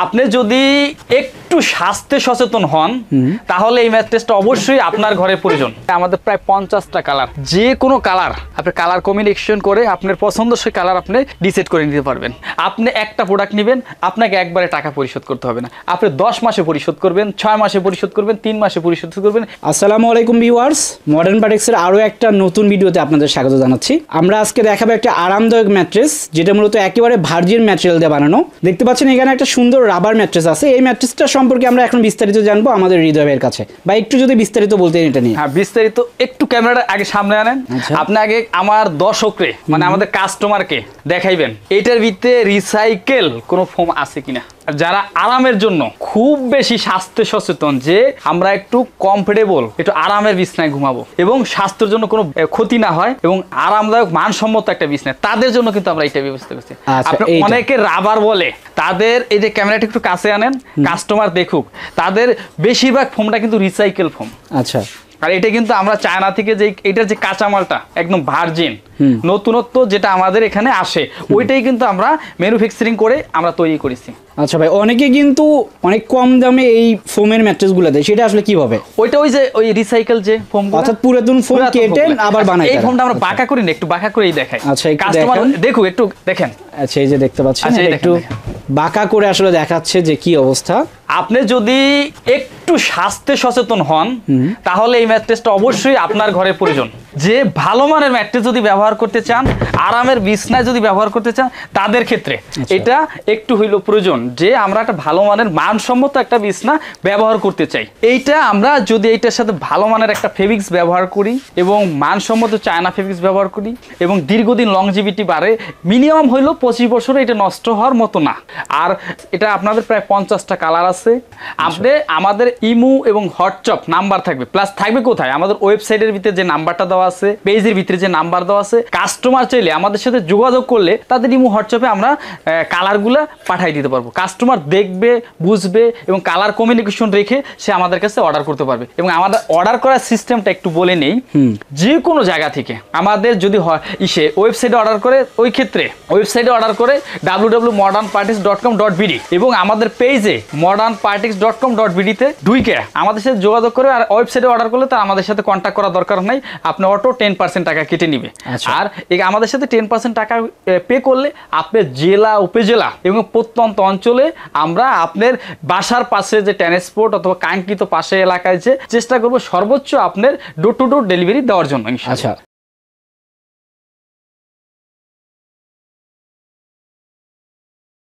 আপনি যদি একটু স্বাস্থ্য সচেতন হন তাহলে এই ম্যাট্রেসটা অবশ্যই আপনার ঘরে প্রয়োজন। আমাদের প্রায় 50টা কালার, যে কোনো কালার আপনি কালার কম্বিনেশন করে আপনার পছন্দসই কালার আপনি ডিসাইড করে নিতে পারবেন। আপনি একটা প্রোডাক্ট নেবেন, আপনাকে একবারে টাকা পরিশোধ করতে হবে না, আপনি 10 মাসে পরিশোধ করবেন, 6 মাসে পরিশোধ করবেন, 3 মাসে পরিশোধ করবেন। আসসালামু আলাইকুম ভিউয়ার্স, মডার্ন পার্টেক্সের আরও একটা নতুন ভিডিওতে আপনাদের স্বাগত জানাচ্ছি। আমরা আজকে দেখাবো একটা আরামদায়ক ম্যাট্রেস, যেটা মূলত একেবারে ভার্জিন ম্যাটেরিয়াল দিয়ে বানানো। দেখতে পাচ্ছেন এখানে একটা সুন্দর রাবার ম্যাট্রেস আছে। এই ম্যাট্রেসটা সম্পর্কে আমরা এখন বিস্তারিত জানবো আমাদের হৃদয় ভাইয়ের কাছে। বা একটু যদি বিস্তারিত বলতেন এটা নিয়ে। হ্যাঁ, বিস্তারিত একটু ক্যামেরাটা আগে সামনে আনেন। আপনি আগে আমার দর্শকরে মানে আমাদের কাস্টমারকে দেখাইবেন এটার ভিতরে রিসাইকেল কোনো ফোম আছে কিনা। যারা আরামের জন্য খুব বেশি স্বাস্থ্য সচেতন, যে আমরা একটু কমফোর্টেবল, একটু আরামের বিছনায় ঘুমাবো এবং স্বাস্থ্যের জন্য কোনো ক্ষতি না হয় এবং আরামদায়ক মানসম্মত একটা বিছনায়, তাদের জন্য কিন্তু আমরা এটা ব্যবস্থা করছি। অনেকে রাবার বলে, তাদের এই যে ক্যামেরাটা একটু কাছে আনেন, কাস্টমার দেখুক, তাদের বেশিরভাগ ফোমটা কিন্তু রিসাইকেল ফোম। আচ্ছা, আর এটা কিন্তু আমরা চায়না থেকে যে এটার যে কাঁচামালটা একদম ভার্জিন নতুনত্ব যেটা আমাদের এখানে আসে, ওইটাই কিন্তু আমরা ম্যানুফ্যাকচারিং করে আমরা তৈরি করেছি। আচ্ছা ভাই, অনেকে কিন্তু অনেক কম দামে এই ফোমের ম্যাট্রেসগুলো দেয়, সেটা আসলে কিভাবে? ওইটা ওই যে ওই রিসাইকেল যে ফোম, অর্থাৎ পুরাতন ফোম কেটে আবার বানায়। এই ফোমটা আমরা বাঁকা করি না, একটু বাঁকা করেই দেখাই। আচ্ছা, কাস্টমার দেখুক, একটু দেখেন। আচ্ছা, এই যে দেখতে পাচ্ছেন একটু বাঁকা করে আসলে দেখাচ্ছে যে কি অবস্থা। আপনি যদি একটু স্বাস্থ্য সচেতন হন তাহলে এই ম্যাট্রেসটা অবশ্যই আপনার ঘরে প্রয়োজন। যে ভালো মানের ম্যাট্রেস যদি ব্যবহার করতে চান, আরামের বিছনায় যদি ব্যবহার করতে চান, তাদের ক্ষেত্রে এটা একটু হইলো প্রয়োজন যে আমরা একটা ভালো মানের মানসম্মত একটা বিছনা ব্যবহার করতে চাই। এইটা আমরা যদি এইটার সাথে ভালো মানের একটা ফেব্রিক্স ব্যবহার করি এবং মানসম্মত চায়না ফেব্রিক্স ব্যবহার করি এবং দীর্ঘদিন লংজিভিটি বাড়ে, মিনিমাম হইলো 25 বছরে এটা নষ্ট হওয়ার মতো না। আর এটা আপনাদের প্রায় 50টা কালার আছে। আপনি আমাদের ইমো এবং হোয়াটসঅ্যাপ নাম্বার থাকবে, প্লাস থাকবে কোথায়, আমাদের ওয়েবসাইটের ভিতরে যে নাম্বারটা দেওয়া আছে, পেজের ভিতরে যে নাম্বার দেওয়া আছে, কাস্টমার চাইলে আমাদের সাথে যোগাযোগ করলে তাদের ইমো হোয়াটসঅ্যাপে আমরা কালারগুলো পাঠিয়ে দিতে পারবো। কাস্টমার দেখবে, বুঝবে এবং কালার কমিউনিকেশন রেখে সে আমাদের কাছে অর্ডার করতে পারবে। এবং আমাদের অর্ডার করার সিস্টেমটা একটু বলে নেই, যে কোনো জায়গা থেকে আমাদের যদি ওয়েবসাইটে অর্ডার করে, ওই ক্ষেত্রে ওয়েবসাইটে অর্ডার করে www.modernparties.com.bd এবং আমাদের পেজে modernparties.com.bd তে ঢুকে আমাদের সাথে যোগাযোগ করে। আর ওয়েবসাইটে অর্ডার করলে তার আমাদের সাথে কন্ট্যাক্ট করার দরকার নাই, আপনি অটো 10% টাকা কেটে নিবে। আর আমাদের সাথে 10% টাকা পে করলে আপনার জেলা, উপজেলা এবং প্রত্যন্ত অঞ্চলে আমরা আপনার বাসার পাশে যে ট্রান্সপোর্ট অথবা কাঙ্ক্ষিত পাশে এলাকায় যে চেষ্টা করবো সর্বোচ্চ আপনার ডোর টু ডোর ডেলিভারি দেওয়ার জন্য। আচ্ছা,